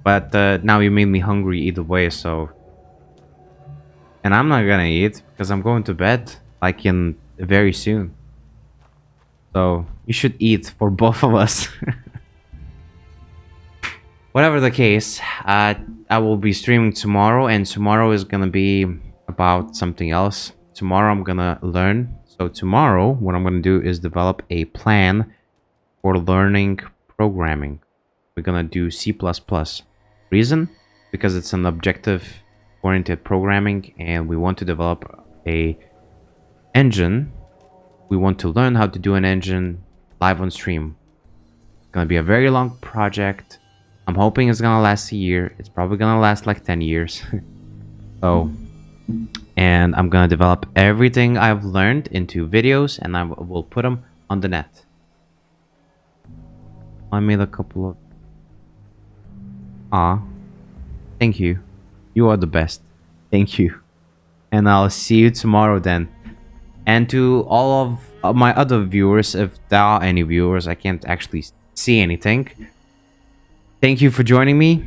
But now you made me hungry either way, so... And I'm not gonna eat, because I'm going to bed, like in very soon. So, you should eat for both of us. Whatever the case, I will be streaming tomorrow, and tomorrow is gonna be about something else. Tomorrow I'm gonna learn. So tomorrow, what I'm gonna do is develop a plan for learning programming. We're gonna do C++. Reason? Because it's an objective-oriented programming, and we want to develop a engine. We want to learn how to do an engine live on stream. It's gonna be a very long project. I'm hoping it's gonna last a year. It's probably gonna last like 10 years. So, and I'm gonna develop everything I've learned into videos, and I will put them on the net. I made a couple of... Ah, thank you. You are the best. Thank you. And I'll see you tomorrow then. And to all of my other viewers, if there are any viewers, I can't actually see anything. Thank you for joining me.